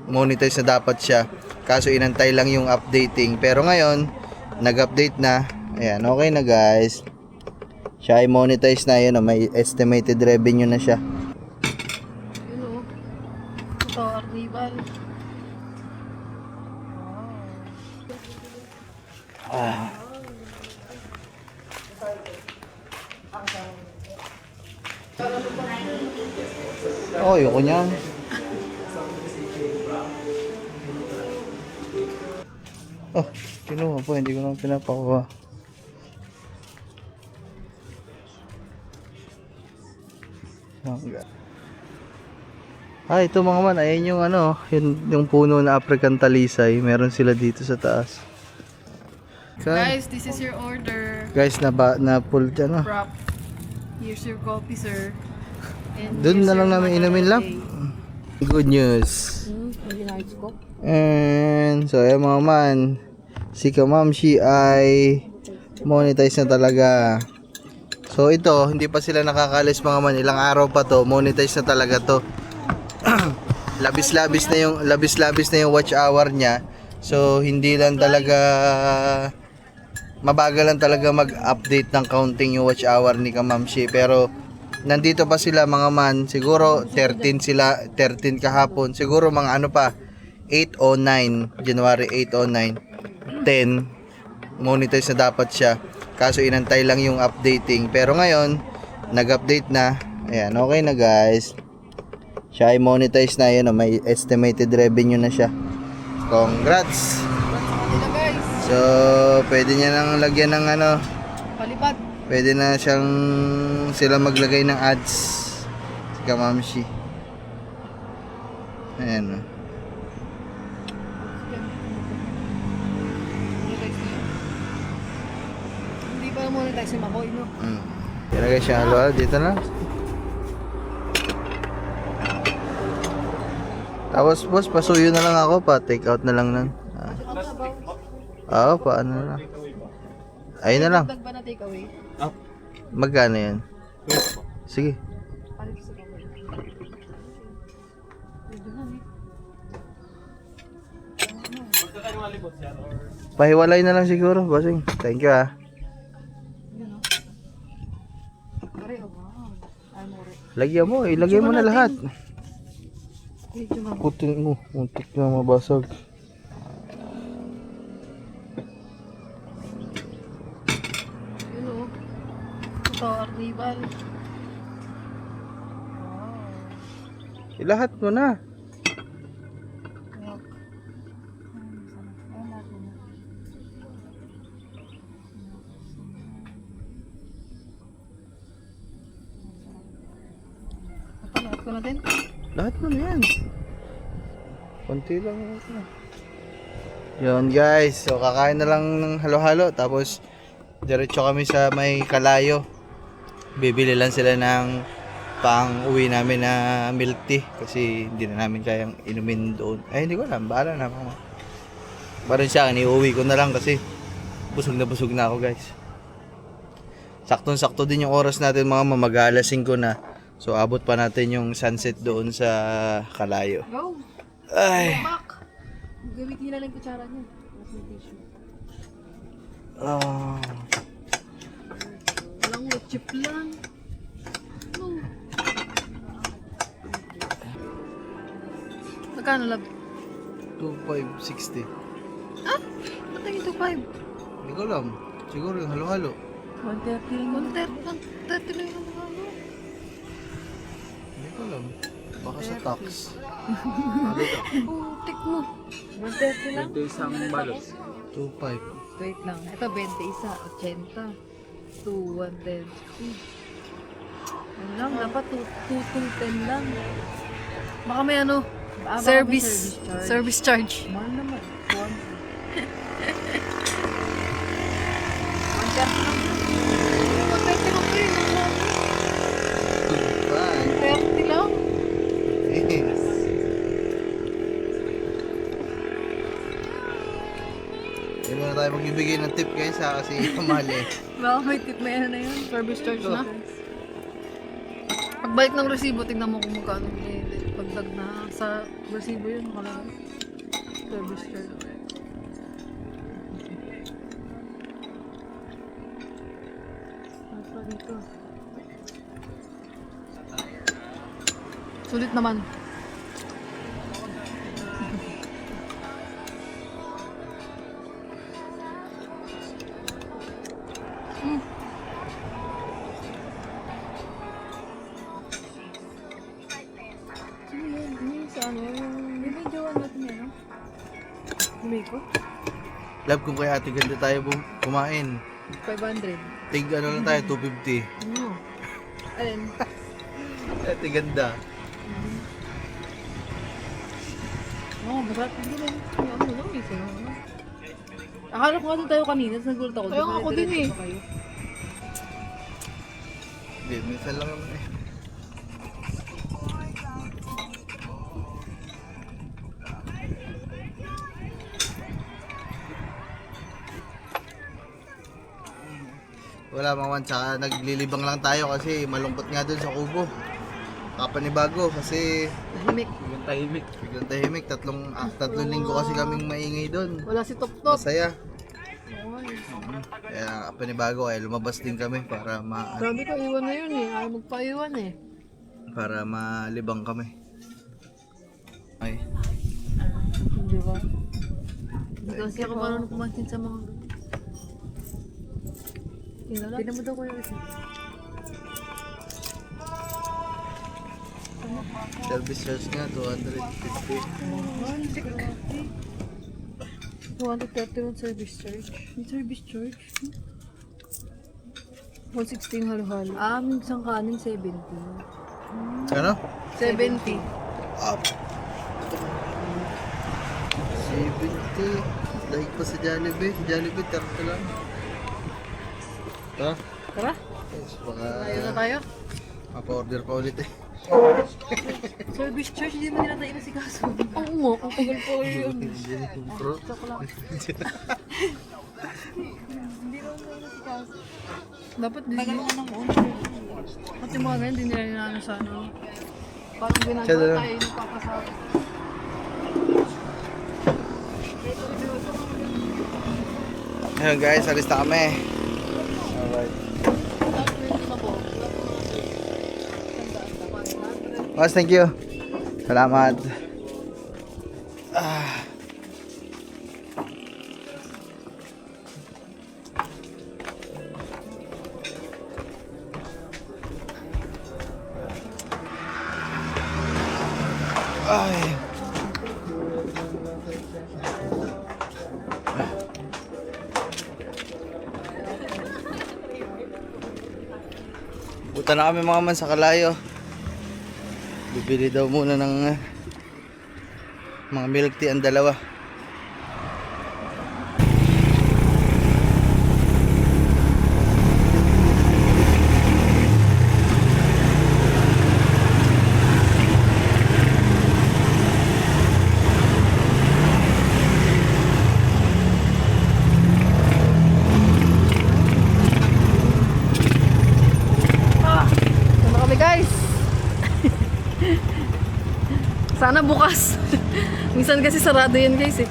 monetize na dapat siya. Kaso inantay lang yung updating. Pero ngayon, nag-update na. Ayan, okay na guys. Siya ay monetize na. Yun, may estimated revenue na siya. Yun o. Ito, Arrival. Oh, yun niyan. Oh, kinuha po. Hindi ko naman pinapakuha. Ito mga man, ayan yung ano, yung puno na African talisay. Meron sila dito sa taas. Guys, this is your order. Guys, na full dyan, Prop. Here's your coffee, sir. And Doon here's na lang your namin inumin lang. Good news. And so ayan mga man, si Kamamshi ay monetize na talaga. So ito, hindi pa sila nakakalis mga man, ilang araw pa to, monetize na talaga to. labis-labis na yung watch hour niya. So hindi lang talaga mabagal lang talaga mag-update ng counting yung watch hour ni Kamamshi, pero nandito pa sila mga man, siguro 13 sila, 13 kahapon, siguro mga ano pa 809, January 809, 10 monetize na dapat siya. Kaso inantay lang yung updating. Pero ngayon, nag-update na. Ayan, okay na guys. Siya ay monetize na. Yun, may estimated revenue na siya. Congrats! So, pwede niya nang lagyan ng ano, Palipad. pwede na sila maglagay ng ads. Si Kamamshi. Ayan o. Hindi pa monetize si Makoy, no? Ilagay siya halo, dito na. Tapos boss, pasuyo na lang ako, pa take out na lang nun. Oo, paano na lang. Ayun na lang. Dagdag ba na takeaway? Magkano yan? Sige. Palit sa Makoy. Pahiwalay na lang siguro, bossing. Thank you Pare, oh, wow. Ay, more. Lagyan mo, ilagay mo na lahat. Medyo mababa. Putin mo, muntik na mabasag. Yun o. Ito, Arrival. Ilahat mo na. Lahat ko na din. Lahat mo na yan. Konti lang. Yun guys, so kakain na lang ng halo-halo. Tapos diretso kami sa may Kalayo. Bibili lang sila ng pang uwi namin na milk tea. Kasi hindi na namin kayang inumin doon. Ay hindi ko alam, bahala na ako. Parang siya, iuwi ko na lang kasi busog na ako guys. Saktong-sakto din yung oras natin mga mamag-alas 5 na. So abot pa natin yung sunset doon sa Kalayo. Go! Ay. Back! Gamitin na lang yung kutsara niyo. Tissue. Walang chip lang. No. Magkano lab? 2,560. Ah? Ba't naging 2.5? Hindi ko alam. Siguro yung halo-halo. 130 lang. 130 lang yung ano. Hindi ko alam. Baka sa tax. Putik mo. 130 lang? Ito isang balot. 2,500. Wait lang. Ito 20 isa. 80. 2, 110. Ano lang? Dapat 210 lang. Baka may ano? Service charge. Mahal naman. 30 lang. Yes. Hindi muna tayo magbibigay ng tip guys ha, kasi mahal eh. Baka may tip, may ano na yun. Service charge na. Pagbalik ng resibo, tignan mo kung magkano binili. Pagdag na sa resibo yun, nakalagay. Service charge. Ano dito? Sulit naman. Sa ano, may videoan natin yan, no? Lumiko? Love, kung kay ate ganda tayo kumain. 500. Tig ano lang tayo, 250. Ano? Alin? Ate ganda. Oo, masarap din lang. Ano lang, isa lang. Akala ko nga doon tayo kanina, tapos nagulat ako. Kaya ako din eh. Hindi, minsan lang naman eh. Wala maman, tsaka naglilibang lang tayo kasi malungkot nga dun sa kubo. Kapanibago kasi Tahimik. biglang tahimik. Tatlong linggo kasi kaming maingay dun. Wala si Top Top. Masaya. Ay, Kaya kapanibago ay lumabas din kami para grabe ko, iwan na yun eh. Ayaw magpaiwan eh. para malibang kami. Ay, Hindi ba? Hindi kasi ako marunong kumansin sa mga... Tingnan mo daw ko yung isa. service charge nga 250. 231 service charge. May service charge? 116 halo-halo. Ah, minsan kanin 70. Ano? 70. Up. 70. Dahil pa sa Jollibee. Jollibee, 30 lang. Ha? Tara, Yes, baka tayo na tayo. mapa-order pa ulit eh. Service charge, hindi mo nila tayo si kaso. Oo mo, ang tagal po yun. Hindi bro. Hindi naman tayo si kaso. Dapat din yun. At yung mga ganyan, hindi nila nilano sa ano. Parang Siya ginagawa doon. tayo yung papasabi. Ayun guys, alis na kami. Alright. Boss, thank you. Salamat. Ah. Ay. Punta na kami mga man sa Kalayo. Bibili daw muna ng mga milk tea ang dalawa. Ano kami guys? Sana bukas. Minsan kasi sarado yan guys eh.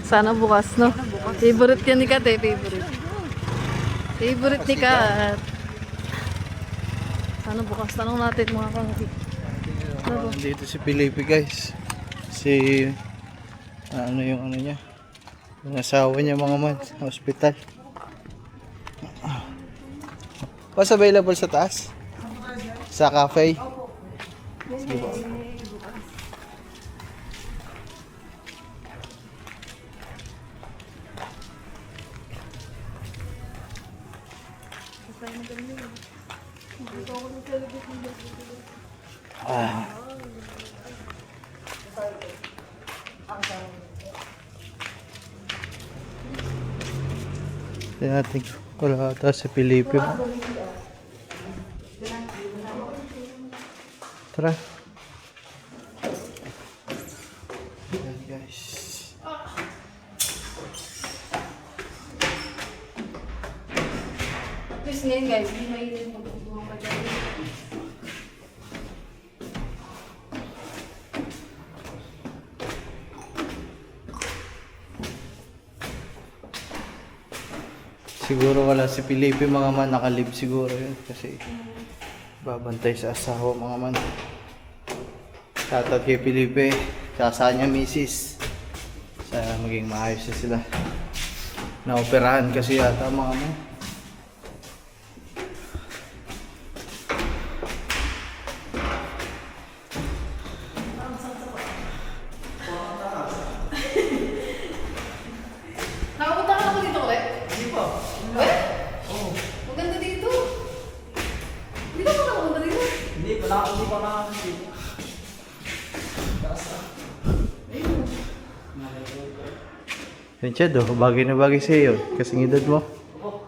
Sana bukas, no? Favorite yan ni Kat eh, favorite. Favorite ni Kat. Sana bukas. Tanong natin mga kangki. Ano ba? Dito si Felipe guys. Si ano yung ano niya? Yung asawa niya mga man sa hospital. What's available sa taas? Sa cafe? Ah. Tingnan natin. Wala ata si Felipe. Tara. Ayan guys. Please ngayon guys, hindi mainit magpapagawa pa dyan. Siguro wala si Felipe mga man, nakalib siguro yun kasi babantay sa asawa mga man. Shoutout kay Felipe, sa niya misis. Sa maging maayos na sila. Naoperahan kasi yata mga man. Nakapunta ka na ko dito ulit? Hindi pa. Ulit? Oo. Maganda dito. Hindi ka pa nakapunta dito? Hindi pa nakakasip. Taas ah. Ayun. Yan siya do, bagay na bagay sa iyo. Kasing edad mo. Oo.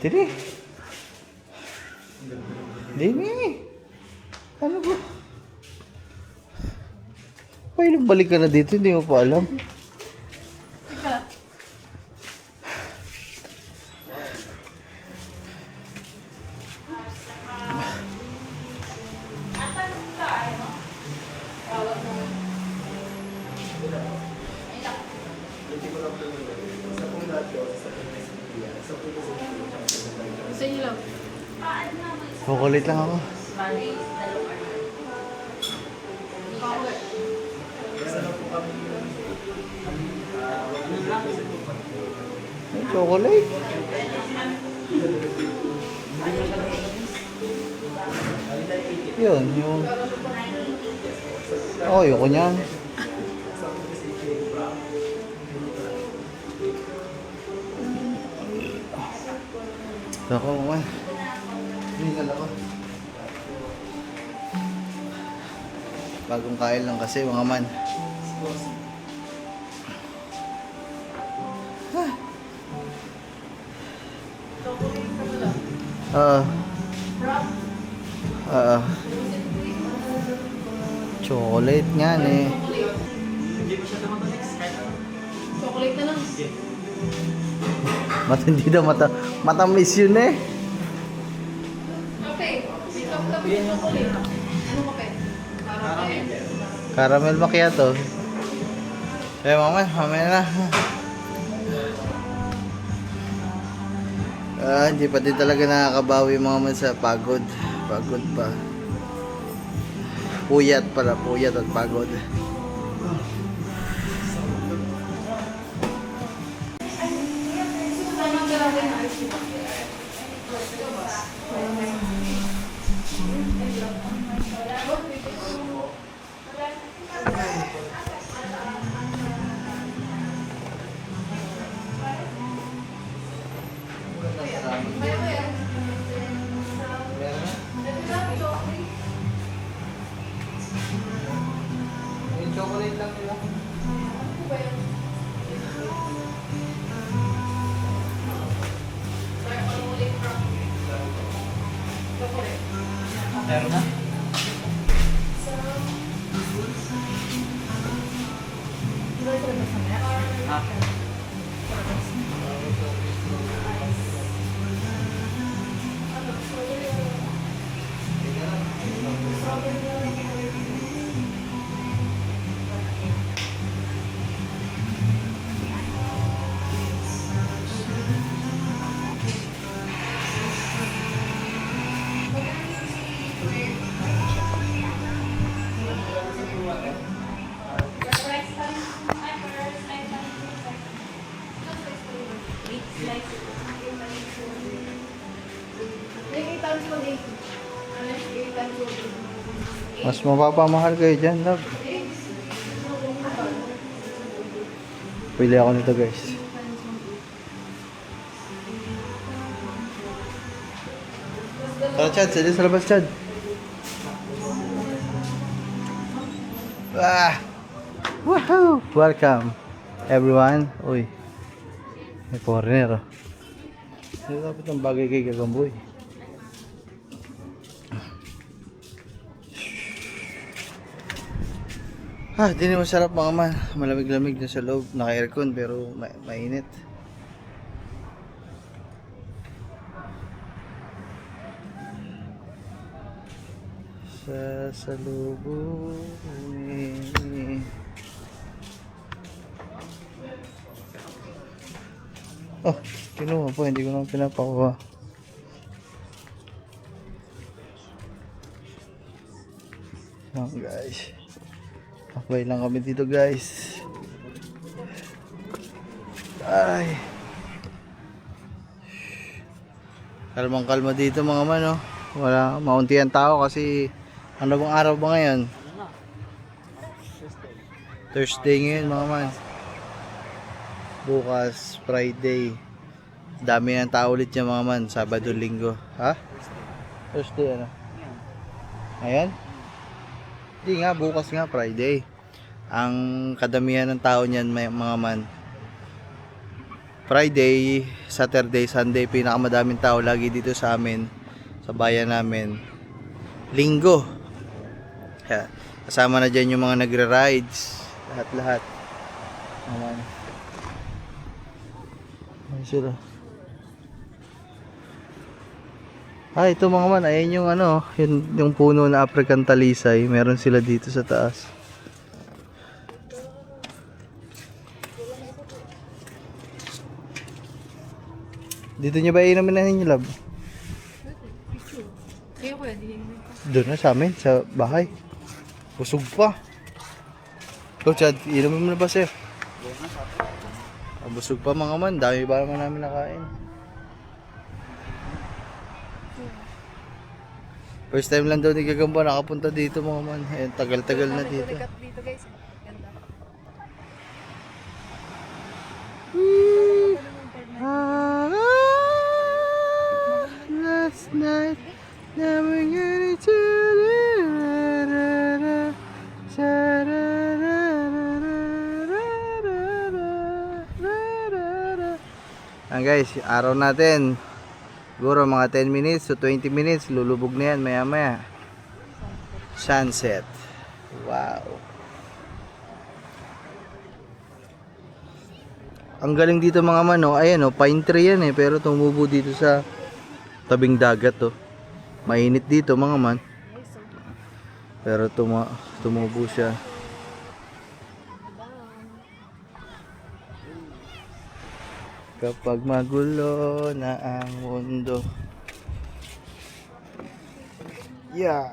Tiri. Dini. Ano ba? Pailang balik ka na dito, hindi mo pa alam. Teka. Sa inyo lang. Kukulit lang ako. Ay, chocolate. Yun, yung... Oh, ayoko niyan. Ako man. Hingal ako. Bagong kain lang kasi mga man. Ah. Chocolate nga eh. Hindi pa siya tumatalis. Kahit ano. Chocolate na lang. Matindi daw matamis yun eh. Kape. May kape yung chocolate. Ano kape? Kape. Caramel macchiato. Eh mamaya na. Hindi pa din talaga nakakabawi mga man sa pagod. Pagod pa. Puyat pala, puyat at pagod. Yung chocolate lang nila. Meron na? Ah. Mas mapapamahal kayo dyan, love. Pili ako nito, guys. Tara, Chad. Sili sa labas, Chad. Woohoo! Welcome, everyone. Uy. May foreigner, oh. Hindi dapat ang bagay kay Gagamboy. Di na masarap mga man. Malamig-lamig na sa loob. Naka-aircon pero mainit. Sa salubungin. Oh, kinuha po. Hindi ko lang pinapakuha. So guys. Takbay lang kami dito guys. Ay. Kalmang kalma dito mga man, oh. Wala, maunti ang tao kasi ano bang araw ba ngayon? Thursday ngayon mga man. Bukas Friday. Dami ng tao ulit yung mga man, Sabado, Linggo. Ha? Thursday ano? Ayan? Hindi nga, bukas nga Friday. Ang kadamihan ng tao niyan mga man. Friday, Saturday, Sunday, pinakamadaming tao lagi dito sa amin, sa bayan namin. Linggo. Yeah. Kasama na dyan yung mga nagre-rides. Lahat-lahat. Ayan. Ayan sila. Ito mga man, ayan yung ano, yung puno na African talisay. Meron sila dito sa taas. Dito nyo ba inumin na ninyo, love? Kaya ko yan, Doon na sa amin, sa bahay. Busog pa. Ikaw, Chad, inumin mo na ba, sir? Busog pa mga man, dami ba naman namin nakain. First time lang daw ni Gagamba nakapunta dito mga man. Ayun, tagal-tagal na dito. dito guys. Ganda. Last night, never gonna guys, araw natin. Siguro mga 10 minutes to 20 minutes, lulubog na yan maya maya. Sunset. Wow. Ang galing dito mga mano, ayan oh, pine tree yan eh, pero tumubo dito sa tabing dagat oh. Mainit dito mga man. Pero tumubo siya. Kapag magulo na ang mundo. Yeah.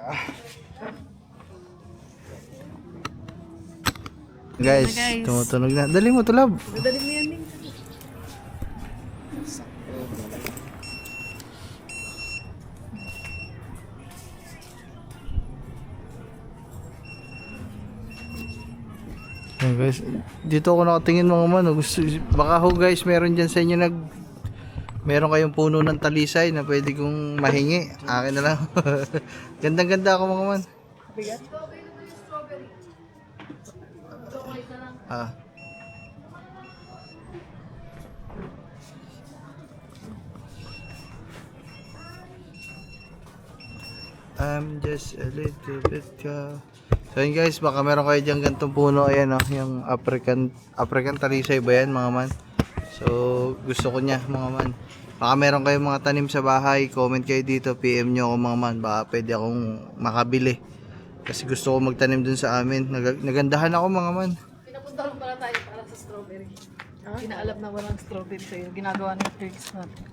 Guys, tumutunog na. Dali mo to, love. Dali mo yan, Ning. Ayan guys, dito ako nakatingin mga man. Gusto, baka ho guys, meron dyan sa inyo meron kayong puno ng talisay na pwede kong mahingi. Akin na lang. Gandang ganda ako mga man. Bigat. Ah. I'm just a little bit So yun guys, baka meron kayo dyan gantong puno. Ayan o, yung African talisay ba yan mga man? So gusto ko niya mga man. Baka meron kayong mga tanim sa bahay, comment kayo dito, PM nyo ako mga man. Baka pwede akong makabili. Kasi gusto ko magtanim dun sa amin. Nagandahan ako mga man. Pinapunta lang pala tayo para sa strawberry. Pinaalap na walang strawberry sa'yo. Ginagawa ng tricks natin.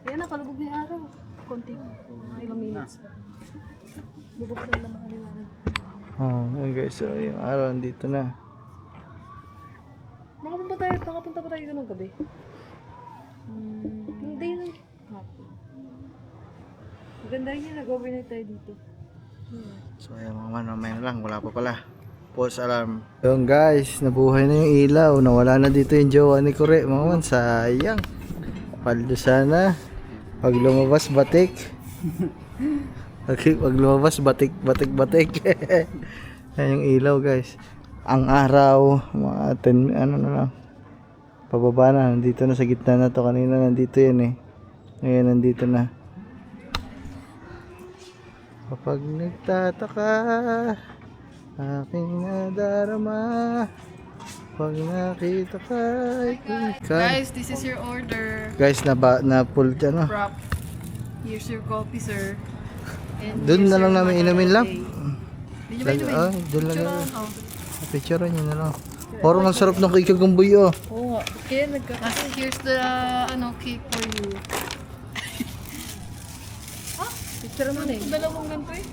Ayan na, palubog na yung araw. Konti. Mga ilang minutes. Bubuksan lang mga liwanag. Ayan guys, so yung araw dito na. Nakapunta pa tayo ng gabi. Hindi na. Maganda rin yan, nag-overnight tayo dito. So ayan mga man, mamaya na lang, wala pa pala. False alarm. Yung guys, nabuhay na yung ilaw. Nawala na dito yung jowa ni Kure. Mga man, sayang. Paldo sana. Pag lumabas, batik. Pag lumabas, batik. Ayan yung ilaw guys. Ang araw, mga 10, ano na lang. Pababa na, nandito na sa gitna na to. Kanina nandito yan eh. Ngayon nandito na. Kapag nagtataka, aking nadarama. Pag nakita ka, Guys, this is your order. guys, na full dyan, no? Prop. Here's your coffee, sir. And Doon here's na lang your namin banana inumin lang. latte. Hindi nyo ba inumin? Doon lang Picture namin. lang. Oh. Picture nyo na lang. Parang ang sarap ng cake ng boy oh. Oo nga. Kaya here's the cake for you. Picture mo na eh. Dalawang ganito eh.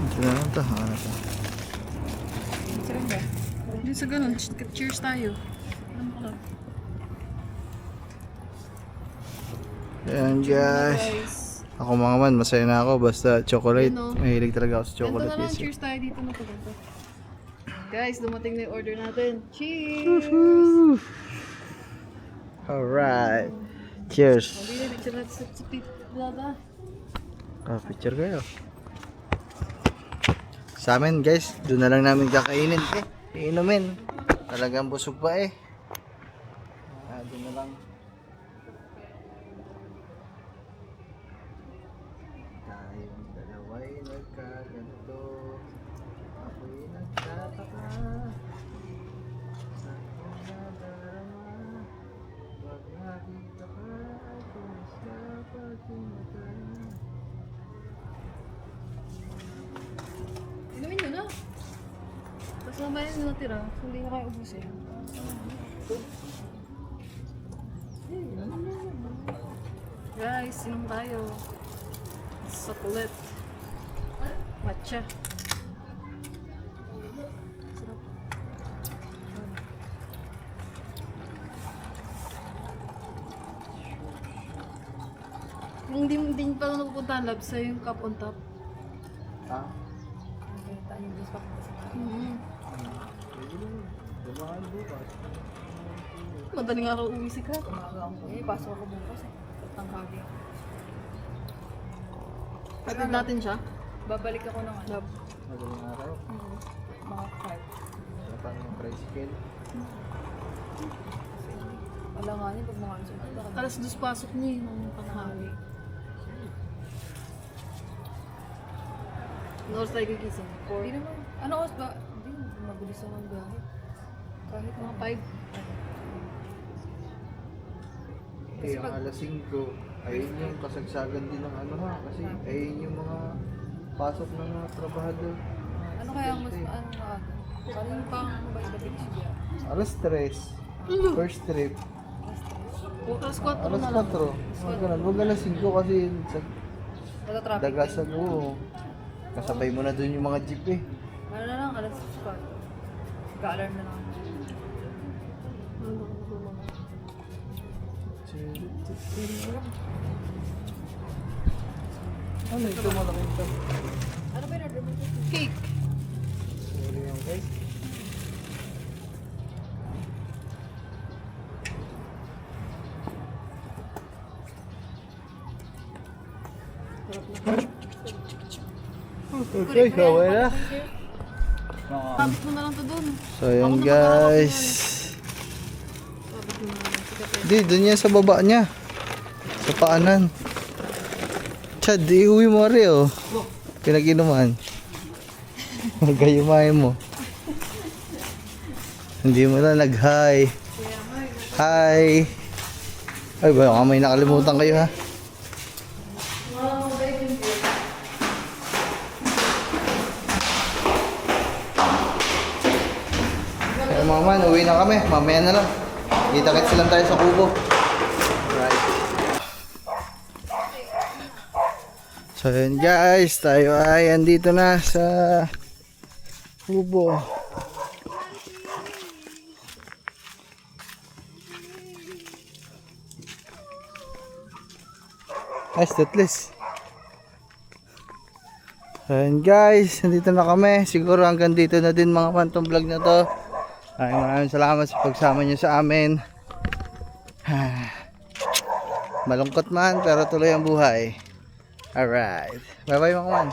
Ito na lang ito. Ano ito? Picture ba? Hindi sa ganun. Cheers tayo. Ayan guys. Ako mga man, masaya na ako. Basta chocolate. Mahilig talaga ako sa chocolate. Ganito na lang. Yes. Cheers tayo dito na pagkanta. Guys, dumating na yung order natin. Cheers! Woohoo! Alright. Cheers. Hindi na, picture natin sa pizza. Picture kayo. Sa amin guys, doon na lang namin kakainin. Iinumin. Talagang busog pa eh. Doon na lang. Tayong dalawa'y nagkaganito. Ako'y nagtataka. Sa'yo nadarama. Wag nakita ka. Tumis ka pagkimata. Inumin nyo na. Tapos mamaya nyo natira. Hindi na kayo ubusin. Guys, inom tayo. Chocolate. Matcha. Sarap. Yung hindi pa lang napupunta ang labs yung cup on top. Ha? Madaling araw uwi si Kat. Pasok ako bukas eh. Tanghali ako. Patid natin siya. Babalik ako ng ano, Madaling araw. mga 5. Paano yung tricycle? Wala nga niya pag mga ano sunod. Alas 2 pasok niya yung panghali. Ano oras tayo gigising? Hindi naman. Ano oras ba? Hindi, mabilis ako ang biyahe. Kahit Mga mga 5. Eh, ang alas 5, ayun yung kasagsagan din ng ano ha. Kasi ayun yung mga pasok ng mga trabahador. ano kaya ang mas ano na aga? Ano yung pang mabait-babit siya biyahe? Alas 3, first trip. Alas 4 Alas na lang. 4, mga ganun. Huwag alas 5 kasi sa Nagka-traffic. dagasan mo. Kasabay mo na dun yung mga jeep eh. Ano na lang, alas 4. Ga-alarm na lang. Ano ito malaking ito? Ano ba yung order mo? Cake. Sorry yan guys. Okay, kaway na. Tapos mo na lang to dun. So yan guys. Tapos mo na lang. Sikat eh. Di, dun yan sa baba niya. Sa paanan. Chad, iuwi mo rin oh. Pinag-inuman. Magayumahin mo. Hindi mo na nag-hi. Hi. Ay, baka may nakalimutan kayo ha. Kaya mga man, uwi na kami. Mamaya na lang. Kita-kits lang tayo sa kubo. Right. So yun guys, tayo ay andito na sa kubo. Ay, stateless. So yun guys, andito na kami. Siguro hanggang dito na din mga pantong vlog na to. Maraming salamat sa pagsama nyo sa amin. Malungkot man pero tuloy ang buhay. Alright. Bye bye mga man.